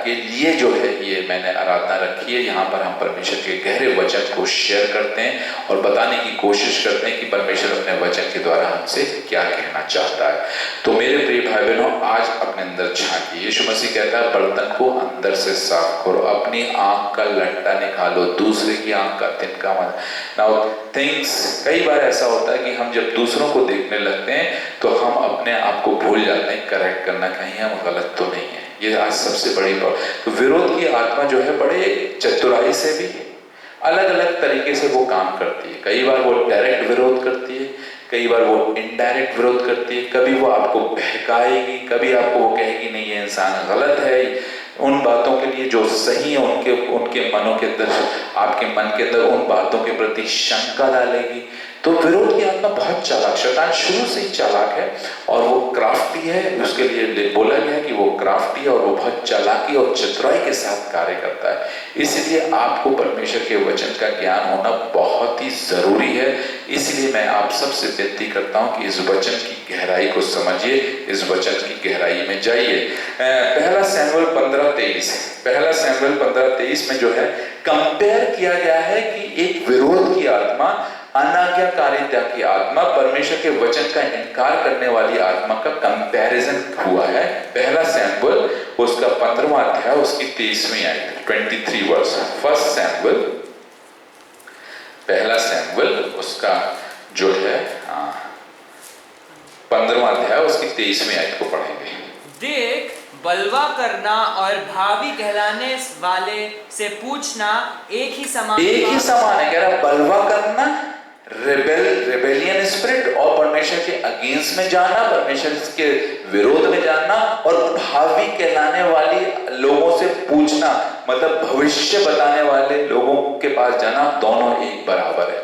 लिए जो है ये मैंने आराधना रखी है। यहाँ पर हम परमेश्वर के गहरे वचन को शेयर करते हैं और बताने की कोशिश करते हैं कि परमेश्वर अपने वचन के द्वारा हमसे क्या कहना चाहता है। तो मेरे प्रिय भाई बहनों, आज अपने अंदर झांकिए। यीशु मसीह कहता है बर्तन को अंदर से साफ करो, अपनी आंख का लट्टा निकालो, दूसरे की आंख का तिनका मत। नाउ थिंग्स, कई बार ऐसा होता है कि हम जब दूसरों को देखने लगते हैं तो हम अपने आप को भूल जाते हैं करेक्ट करना, कहीं हम गलत तो नहीं है। ये आज सबसे बड़ी बात। तो विरोध की आत्मा जो है बड़े चतुराई से भी अलग अलग तरीके से वो काम करती है। कई बार वो डायरेक्ट विरोध करती है, कई बार वो इनडायरेक्ट विरोध करती है। कभी वो आपको बहकाएगी, कभी आपको वो कहेगी नहीं ये इंसान गलत है। उन बातों के लिए जो सही है उनके मनों के अंदर, आपके मन के अंदर उन बातों के प्रति शंका डालेगी। तो विरोध की आत्मा बहुत चालाक, शैतान शुरू से ही चालाक है और वो क्राफ्टी है। उसके लिए बोला गया है कि वो क्राफ्टी है और वो बहुत चालाकी और चतुराई के साथ कार्य करता है। इसलिए आपको परमेश्वर के वचन का ज्ञान होना बहुत ही जरूरी है। इसलिए मैं आप सबसे विनती करता हूं कि इस वचन की गहराई को समझिए, इस वचन की गहराई में जाइए। पहला सैमुएल 15:23 में जो है कंपेयर किया गया है कि एक विरोध की आत्मा, अनाज्ञाकारिता की आत्मा, परमेश्वर के वचन का इनकार करने वाली आत्मा का कंपैरिजन हुआ है। पहला सैमुएल उसका 15वां अध्याय उसकी 23वीं आयत, 23 वर्स। फर्स्ट सैमुएल, पहला सैमुएल उसका जो है 15वां अध्याय उसकी 23वीं आयत को पढ़ेंगे। देख, बलवा करना और भावी कहलाने वाले से पूछना एक ही समान है। कह रहा बलवा करना, रेबेलियन स्पिरिट, और परमेश्वर के अगेंस्ट में जाना, परमेश्वर के विरोध में जाना, और भावी कहलाने वाली लोगों से पूछना, मतलब भविष्य बताने वाले लोगों के पास जाना, दोनों एक बराबर है।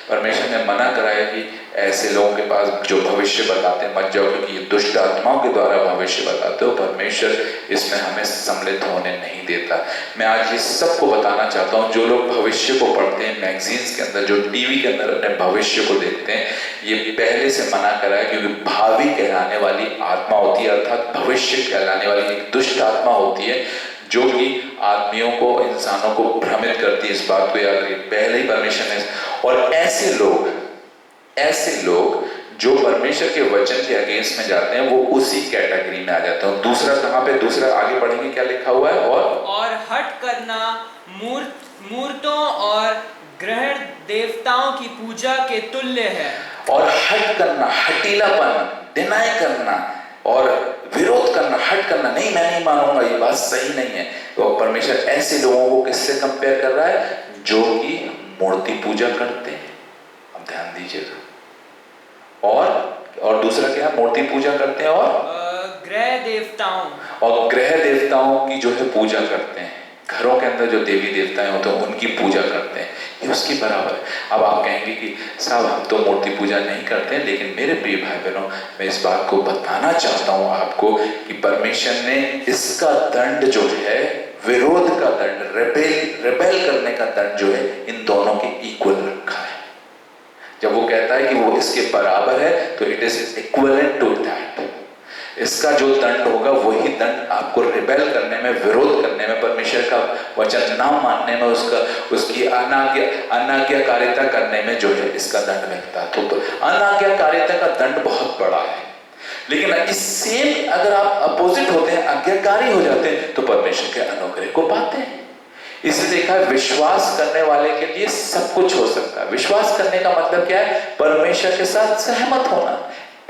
परमेश्वर ने मना कराया कि ऐसे लोगों के पास जो भविष्य बताते मत जाओ, क्योंकि ये दुष्ट आत्माओं के द्वारा भविष्य बताते हो। परमेश्वर इसमें हमें सम्मिलित होने नहीं देता। मैं आज ये सबको बताना चाहता हूँ, जो लोग भविष्य को पढ़ते हैं मैगजीन्स के अंदर, जो टीवी के अंदर अपने भविष्य को देखते हैं, ये पहले से मना कराया, क्योंकि भावी कहलाने वाली आत्मा होती है, अर्थात भविष्य कहलाने वाली एक दुष्ट आत्मा होती है जो कि आदमियों को, इंसानों को भ्रमित करती है। इस बात को याद रखिए, पहले ही परमेश्वर ने। और ऐसे लोग जो परमेश्वर के वचन के अगेंस्ट में जाते हैं वो उसी कैटेगरी में आ जाते हैं। दूसरा कहाँ पे, दूसरा आगे पढ़ेंगे, क्या लिखा हुआ है? और हट करना, मूर्तों और ग्रह देवताओं की पूजा के तुल्य है। और हट करना, हटीलापन, डिनाई करना और विरोध करना, हट करना, नहीं मैं नहीं मानूंगा, ये बात सही नहीं है। तो परमेश्वर ऐसे लोगों को किससे कंपेयर कर रहा है? जो कि मूर्ति पूजा करते हैं। अब ध्यान दीजिएगा। और दूसरा क्या है? मूर्ति पूजा करते हैं और ग्रह देवताओं की जो है पूजा करते हैं। घरों के अंदर जो देवी देवताएं होते हैं उनकी पूजा करते हैं। ये उसके बराबर है। अब आप कहेंगे कि साहब हम तो मूर्ति पूजा नहीं करते, लेकिन मेरे प्रिय भाई बहनों, मैं इस बात को बताना चाहता हूँ आपको कि परमेश्वर ने इसका दंड जो है, विरोध का दंड, रेबेल करने का दंड जो है, इन दोनों के इक्वल रखा है। जब वो कहता है कि वो इसके बराबर है, तो it is equivalent to that. इसका जो दंड होगा वही दंड आपको रिबेल करने में, विरोध करने में, परमेश्वर का वचन ना मानने में, उसकी अनाज्ञाकारिता करने में जो है इसका दंड मिलता है। तो अनाज्ञाकारिता का दंड बहुत बड़ा है। लेकिन इससे अगर आप अपोजिट होते हैं, आज्ञाकारी हो जाते हैं, तो परमेश्वर के अनुग्रह को पाते हैं। इसे देखा है, विश्वास करने वाले के लिए सब कुछ हो सकता है। विश्वास करने का मतलब क्या है? परमेश्वर के साथ सहमत होना,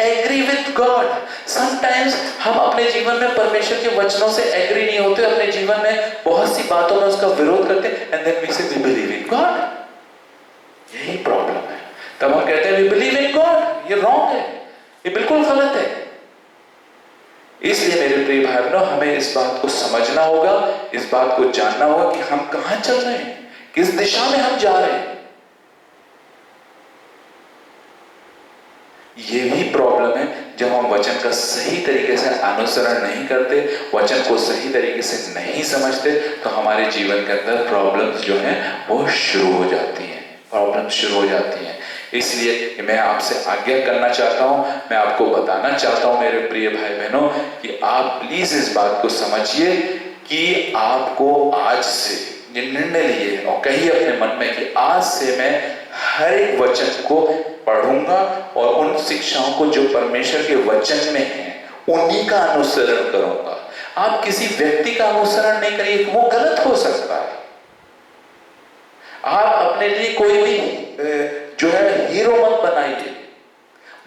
एग्री विद गॉड। समटाइम्स हम अपने जीवन में परमेश्वर के वचनों से एग्री नहीं होते, अपने जीवन में बहुत सी बातों में उसका विरोध करते हैं, एंड देन वी से वी बिलीव इन गॉड। यही प्रॉब्लम है। तब हम कहते हैं वी बिलीव इन गॉड, ये रॉन्ग है, ये बिल्कुल गलत है। इसलिए मेरे प्रिय भाई बहनों, हमें इस बात को समझना होगा, इस बात को जानना होगा कि हम कहां चल रहे हैं, किस दिशा में हम जा रहे हैं। ये भी प्रॉब्लम है जब हम वचन का सही तरीके से अनुसरण नहीं करते, वचन को सही तरीके से नहीं समझते, तो हमारे जीवन के अंदर प्रॉब्लम्स जो हैं वो शुरू हो जाती हैं, प्रॉब्लम शुरू हो जाती हैं। इसलिए मैं आपसे आज्ञा करना चाहता हूं, मैं आपको बताना चाहता हूं मेरे प्रिय भाई बहनों, कि आप प्लीज इस बात को समझिए कि आपको आज से ये निर्णय लिए और कहिए अपने मन में कि आज से मैं हर एक वचन को पढ़ूंगा और उन शिक्षाओं को जो परमेश्वर के वचन में है उन्हीं का अनुसरण करूंगा। आप किसी व्यक्ति का अनुसरण नहीं करिए, वो गलत हो सकता है। आप अपने लिए कोई भी जो है हीरो मत बनाइए।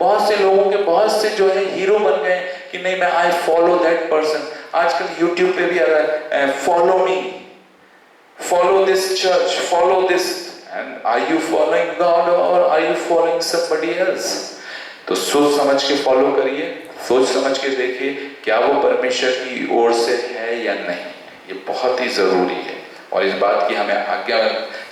बहुत से लोगों के बहुत से जो है हीरो बन गए कि नहीं, मैं आई फॉलो दैट पर्सन। आजकल यूट्यूब पे भी आ रहा है, follow me, follow this church, follow this, and are you following God or are you following somebody else? तो सोच समझ के फॉलो करिए, सोच समझ के देखिए क्या वो परमेश्वर की ओर से है या नहीं। ये बहुत ही जरूरी है और इस बात की हमें आज्ञा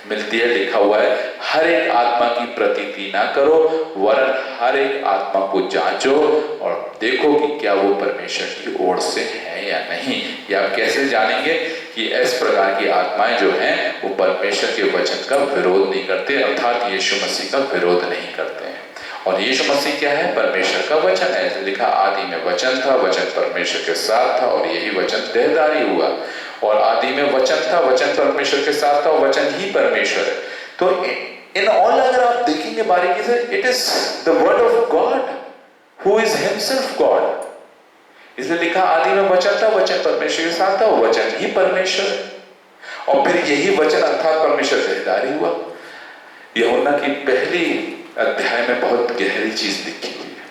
मिलती है, लिखा हुआ है, हर एक आत्मा की प्रतीति ना करो, वरन हर एक आत्मा को जांचो और देखो कि क्या वो परमेश्वर की ओर से है या नहीं। या आप कैसे जानेंगे कि इस प्रकार की आत्माएं जो हैं वो परमेश्वर के वचन का विरोध नहीं करते, अर्थात यीशु मसीह का विरोध नहीं करते हैं। और यीशु मसीह क्या है? परमेश्वर का वचन है। लिखा, आदि में वचन था, वचन परमेश्वर के साथ था और यही वचन देहधारी हुआ। और आदि में वचन था, वचन परमेश्वर के साथ था और वचन ही परमेश्वर है। तो इन ऑल अगर आप देखेंगे बारीकी से, it is the word of God who is himself God. इसलिए लिखा, आदि में वचन था, वचन परमेश्वर के साथ था और वचन ही परमेश्वर है। और फिर यही वचन अर्थात परमेश्वर देहधारी हुआ। यूहन्ना की पहली अध्याय में बहुत गहरी चीज लिखी हुई है।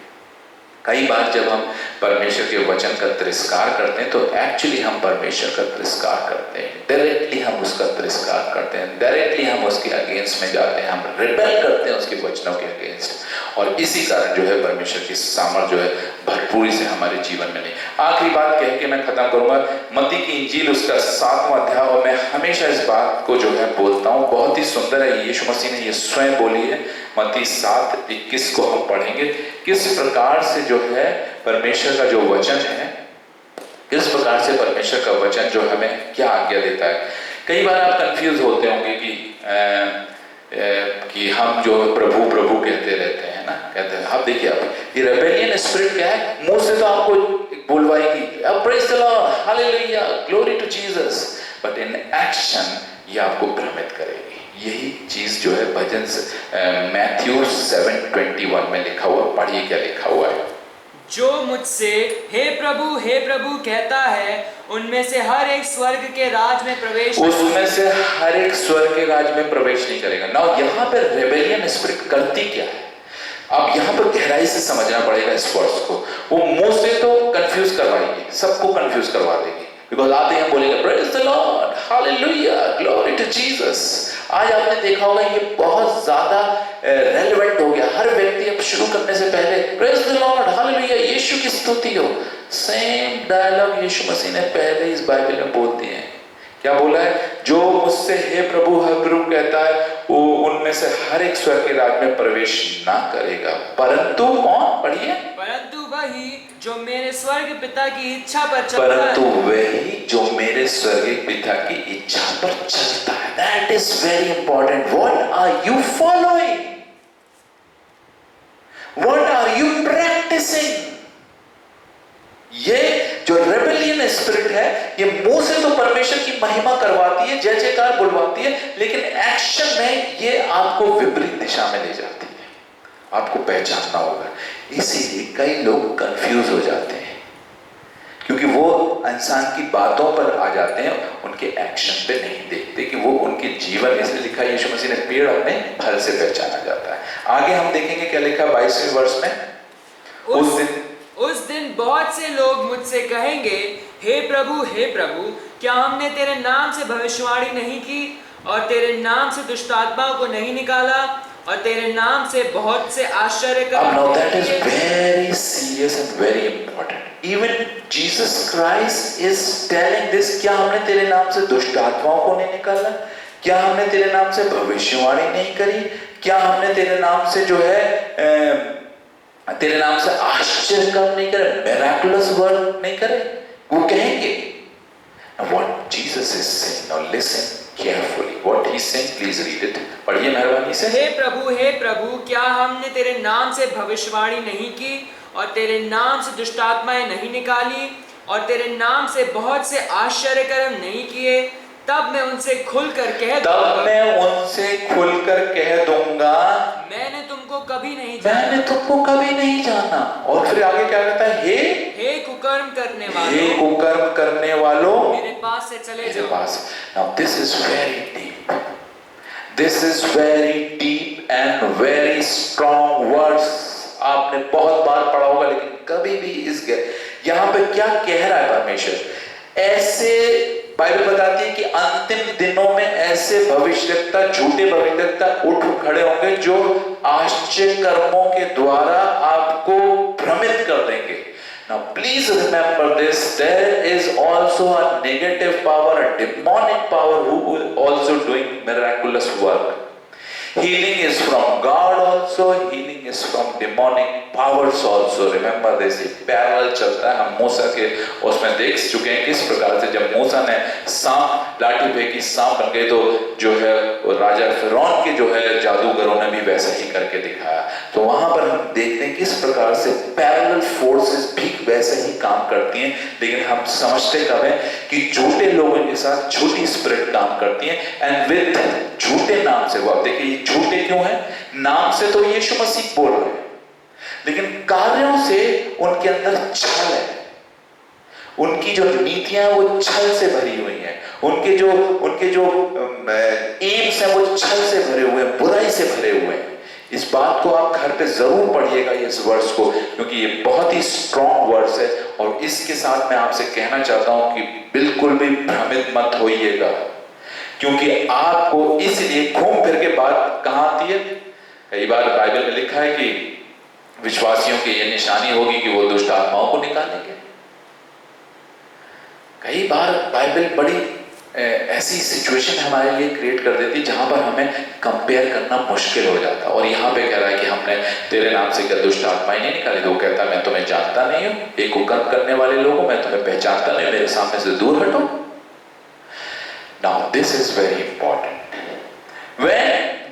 कई बार जब हम परमेश्वर के वचन का तिरस्कार करते हैं तो एक्चुअली हम परमेश्वर का तिरस्कार करते हैं, डायरेक्टली हम उसका तिरस्कार करते हैं, डायरेक्टली हम उसके अगेंस्ट में जाते हैं, हम रिबेल करते हैं उसके वचनों के अगेंस्ट। और इसी कारण जो है परमेश्वर की सामर्थ जो है भरपूरी से हमारे जीवन में नहीं। आखिरी बात कह के मैं खत्म करूंगा, मत्ती की इंजील उसका 7वां अध्याय, और मैं हमेशा इस बात को जो है बोलता हूँ, बहुत ही सुंदर है, यीशु मसीह ने ये स्वयं बोली है। मत्ती 7:21 को हम पढ़ेंगे, किस प्रकार से जो है परमेश्वर का जो वचन है, किस प्रकार से परमेश्वर का वचन जो हमें क्या आज्ञा देता है। कई बार आप कंफ्यूज होते होंगे कि हम जो प्रभु प्रभु कहते रहते हैं ना, कहते हैं। अब देखिए, आप ये रेबेलियन स्पिरिट क्या है, मुंह से तो आपको बोलवाएगी praise the Lord, hallelujah, glory to Jesus, but in action ये आपको भ्रमित करेगी। यही चीज जो है भजन मैथ्यू 7:21 में लिखा हुआ, पढ़िए क्या लिखा हुआ है। जो मुझसे हे प्रभु कहता है, उनमें से हर एक स्वर्ग के राज में प्रवेश, उसमें से हर एक स्वर्ग के राज में प्रवेश नहीं करेगा। ना यहाँ पर रेबेलियन स्पिरिट करती क्या है, अब यहाँ पर गहराई से समझना पड़ेगा इस वर्ड्स को। वो मुंह से तो कंफ्यूज करवाएंगे, सबको कंफ्यूज करवा देंगे, बिकॉज आते हैं बोलेंगे praise the Lord, hallelujah, glory to Jesus. आज आपने देखा होगा ये बहुत ज्यादा रेलेवेंट हो गया। हर व्यक्ति अब शुरू करने से पहले प्रेज द लॉर्ड, हालेलुया, यीशु की स्तुति हो। सेम डायलॉग यीशु मसीह ने पहले इस बाइबल में बोल दिए हैं। क्या बोला है? जो मुझसे हे प्रभु कहता है, वो उनमें से हर एक स्वर्ग के राज में प्रवेश ना करेगा, परंतु कौन? पढ़िए, परंतु वही जो मेरे स्वर्ग पिता की इच्छा पर चलता है। परंतु वही जो मेरे स्वर्गीय पिता की इच्छा पर चलता है। That is very important. What are you following? What are you practicing? तो परमेश्वर की महिमा करवाती है, जय जयकार बुलवाती है, लेकिन एक्शन में ये आपको विपरीत दिशा में ले जाती है। आपको पहचानना होगा। इसीलिए कई लोग कंफ्यूज हो जाते हैं, क्योंकि वो इंसान की बातों पर आ जाते हैं, उनके एक्शन पे नहीं देखते कि वो उनके जीवन, इसलिए लिखा है यीशु मसीह ने पेड़ अपने फल से पहचाना जाता है। आगे हम देखेंगे क्या लिखा 22वें वर्ष में, उस दिन बहुत से लोग मुझसे कहेंगे, हे प्रभु क्या हमने तेरे नाम से भविष्यवाणी नहीं की और तेरे नाम से दुष्ट आत्माओं को नहीं निकाला और तेरे नाम से बहुत से आश्चर्य काम now that is very serious and very important. Even Jesus Christ is telling this, क्या हमने तेरे नाम से दुष्ट आत्माओं को नहीं निकाला? क्या हमने तेरे नाम से भविष्यवाणी नहीं करी? क्या हमने तेरे नाम से जो है तेरे नाम से आश्चर्य काम नहीं करे, miraculous work नहीं करे? वो कहेंगे। Now what Jesus is saying, now listen carefully. What he's saying, please read it. पढ़िए मेहरबानी से। हे प्रभु क्या हमने तेरे नाम से भविष्यवाणी नहीं की और तेरे नाम से दुष्ट आत्माएं नहीं निकाली और तेरे नाम से बहुत से आश्चर्य कर्म नहीं किए? तब मैं उनसे खुलकर कह दूंगा, मैंने तुमको कभी नहीं जाना। और फिर आगे क्या कहता है? हे कुकर्म करने वालों मेरे पास से चले जाओ। Now this is very deep. This is very deep and very strong words. आपने बहुत बार पढ़ा होगा, लेकिन कभी भी यहाँ पे क्या कह रहा है परमेश्वर? ऐसे बाइबल बताती है कि अंतिम दिनों में ऐसे भविष्यवक्ता, झूठे भविष्यवक्ता उठ खड़े होंगे जो आश्चर्य कर्मों के द्वारा आपको भ्रमित कर देंगे। Now please remember this, there is also a negative power, a demonic power who is also doing miraculous work. Healing is from God also, healing is from demonic powers also. Remember this, ये parallel चलता है। हम मूसा के उसमें देख चुके हैं किस प्रकार से जब मूसा ने सांप लाठी फेंकी, सांप बन गए, तो जो है राजा फिरौन के जो है जादूगरों ने भी वैसा ही करके दिखाया। तो वहां पर हम देखते हैं किस प्रकार से पैरेलल फोर्सेस भी वैसे ही काम करती हैं, लेकिन हम समझते कब है कि झूठे लोगों के साथ झूठी स्पिरिट काम करती है, एंड विद झूठे नाम से। वो आप देखिए झूठे क्यों है? नाम से तो यीशु मसीह बोल रहे हैं, लेकिन कार्यों से उनके अंदर छल है। उनकी जो नीतियां वो छल से भरी हुई हैं, उनके जो एम्स हैं वो छल से भरे हुए हैं, बुराई से भरे हुए हैं। इस बात को आप घर पे जरूर पढ़िएगा, इस वर्ष को, क्योंकि ये बहुत ही स्ट्रॉन्ग वर्ड्स है। और इसके साथ मैं आपसे कहना चाहता हूं कि बिल्कुल भी भ्रमित मत होइएगा, क्योंकि आपको इसलिए घूम फिर के बात कहां आती है? कई बार बाइबल में लिखा है कि विश्वासियों की यह निशानी होगी कि वो दुष्ट आत्माओं को निकालेंगे। कई बार बाइबल बड़ी ऐसी सिचुएशन हमारे लिए क्रिएट कर देती जहां पर हमें कंपेयर करना मुश्किल हो जाता। और यहाँ पे कह रहा है कि हमने तेरे नाम से क्या दुष्ट आत्माएं नहीं निकाली? तो वो कहता है मैं तुम्हें जानता नहीं हूं, एक कुकर्म करने वाले लोगों, मैं तुम्हें पहचानता नहीं, मेरे सामने से दूर हटो। Now this is very important.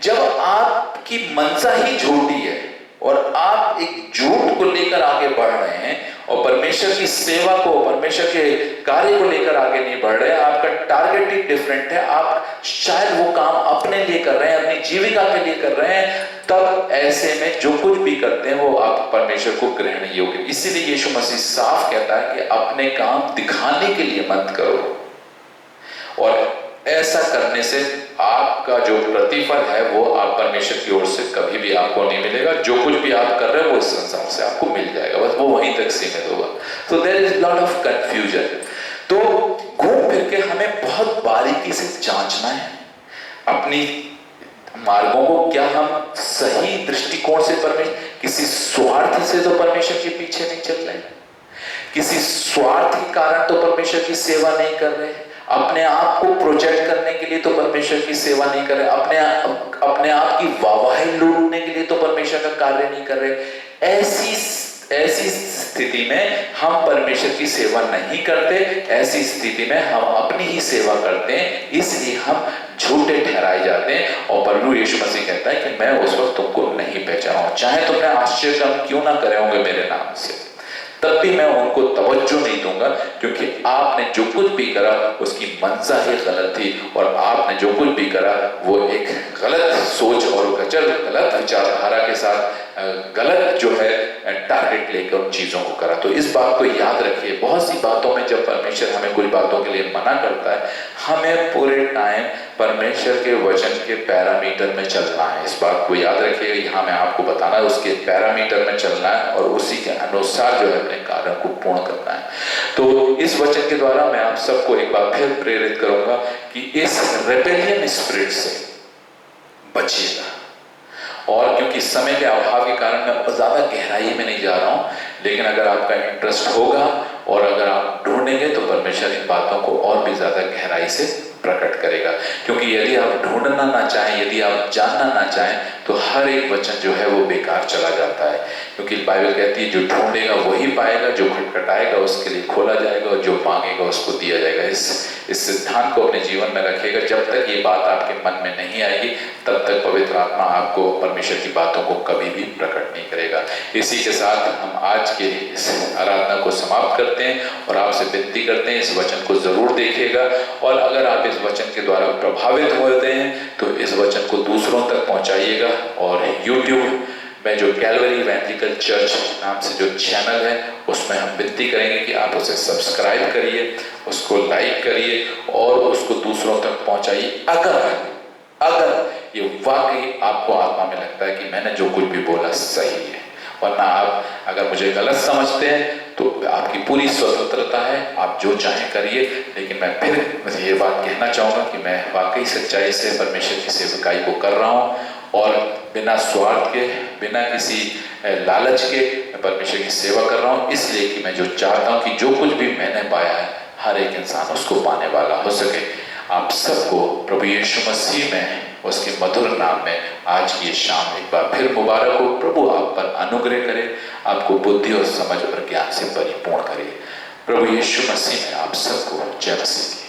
जब आपकी मंशा ही झूठी है और आप एक झूठ को लेकर आगे बढ़ रहे हैं और परमेश्वर की सेवा को, परमेश्वर के कार्य को लेकर आगे नहीं बढ़ रहे हैं, आपका टारगेट ही डिफरेंट है, आप शायद वो काम अपने लिए कर रहे हैं, अपनी जीविका के लिए कर रहे हैं, तब ऐसे में जो कुछ भी करते हैं वो आप परमेश्वर को ग्रहण योग्य। इसीलिए यीशु मसीह साफ कहता है कि अपने काम दिखाने के लिए मत करो, और ऐसा करने से आपका जो प्रतिफल है वो आप परमेश्वर की ओर से कभी भी आपको नहीं मिलेगा। जो कुछ भी आप कर रहे हो वो इस संसार से आपको मिल जाएगा, बस वो वहीं तक सीमित होगा। So there is lot of confusion. तो घूम फिर के हमें बहुत बारीकी से जांचना है अपनी मार्गों को। क्या हम सही दृष्टिकोण से परमेश्वर, किसी स्वार्थ से तो परमेश्वर के पीछे नहीं चल रहे, किसी स्वार्थ के कारण तो परमेश्वर की सेवा नहीं कर रहे, अपने आप को प्रोजेक्ट करने के लिए तो परमेश्वर की सेवा नहीं कर रहे, अपने आप की वाहवाही लूटने के लिए तो परमेश्वर का कार्य नहीं कर रहे। ऐसी स्थिति में हम परमेश्वर की सेवा नहीं करते, ऐसी स्थिति में हम अपनी ही सेवा करते हैं, इसलिए हम झूठे ठहराए जाते हैं। और प्रभु यीशु मसीह कहता है कि मैं उस वक्त तुमको नहीं पहचाना, चाहे तुमने आश्चर्य काम क्यों ना करे होंगे मेरे नाम से, तब भी मैं उनको तवज्जो नहीं दूंगा, क्योंकि आपने जो कुछ भी करा उसकी मंशा ही गलत थी, और आपने जो कुछ भी करा वो एक गलत सोच और गलत विचारधारा के साथ गलत जो है टारगेट लेकर उन चीजों को करा। तो इस बात को याद रखिए, बहुत सी बातों में जब परमेश्वर हमें कुछ बातों के लिए मना करता है, हमें पूरे टाइम परमेश्वर के वचन के पैरामीटर में चलना है। इस बात को याद रखिएगा, यहाँ मैं आपको बताना है उसके पैरामीटर में चलना है और उसी के अनुसार जो है अपने कार्यों को पूर्ण करना है। तो इस वचन के द्वारा मैं आप सबको एक बार फिर प्रेरित करूंगा कि इस रेबेलियन स्पिरिट से बचिएगा। और क्योंकि समय के अभाव के कारण मैं ज्यादा गहराई में नहीं जा रहा हूं, लेकिन अगर आपका इंटरेस्ट होगा और अगर आप ढूंढेंगे तो परमेश्वर इन बातों को और भी ज्यादा गहराई से प्रकट करेगा। क्योंकि यदि आप ढूंढना ना चाहें, यदि आप जानना ना चाहें, तो हर एक वचन जो है वो बेकार चला जाता है। क्योंकि बाइबल कहती है जो ढूंढेगा वही पाएगा, जो खटखटाएगा उसके लिए खोला जाएगा, और जो मांगेगा उसको दिया जाएगा। इस सिद्धांत को अपने जीवन में रखिएगा। जब तक ये बात आपके मन में नहीं आएगी तब तक पवित्र आत्मा आपको परमेश्वर की बातों को कभी भी प्रकट नहीं करेगा। इसी के साथ हम आज के इस आराधना को समाप्त करते हैं और आपसे विनती करते हैं इस वचन को जरूर देखिएगा, और अगर आप इस वचन के द्वारा प्रभावित होते हैं तो इस वचन को दूसरों तक पहुंचाइएगा। और YouTube में जो कैलवरी इवेंजेलिकल चर्च नाम से जो चैनल है उसमें हम विनती करेंगे कि आप उसे सब्सक्राइब करिए, उसको लाइक करिए और उसको दूसरों तक पहुंचाइए। अगर ये वाकई आपको आत्मा में लगता है कि मैंने जो कुछ भी बोला सही है, वरना आप अगर मुझे गलत समझते हैं तो आपकी पूरी स्वतंत्रता है, आप जो चाहें करिए। लेकिन मैं फिर मुझे ये बात कहना चाहूँगा कि मैं वाकई सच्चाई से परमेश्वर की सेवकाई को कर रहा हूँ, और बिना स्वार्थ के, बिना किसी लालच के मैं परमेश्वर की सेवा कर रहा हूँ, इसलिए कि मैं जो चाहता हूँ कि जो कुछ भी मैंने पाया है हर एक इंसान उसको पाने वाला हो सके। आप सबको प्रभु यीशु मसीह में उसके मधुर नाम में आज की शाम एक बार फिर मुबारक हो। प्रभु आप पर अनुग्रह करे, आपको बुद्धि और समझ और ज्ञान से परिपूर्ण करे। प्रभु यीशु मसीह में आप सबको जय मसीह।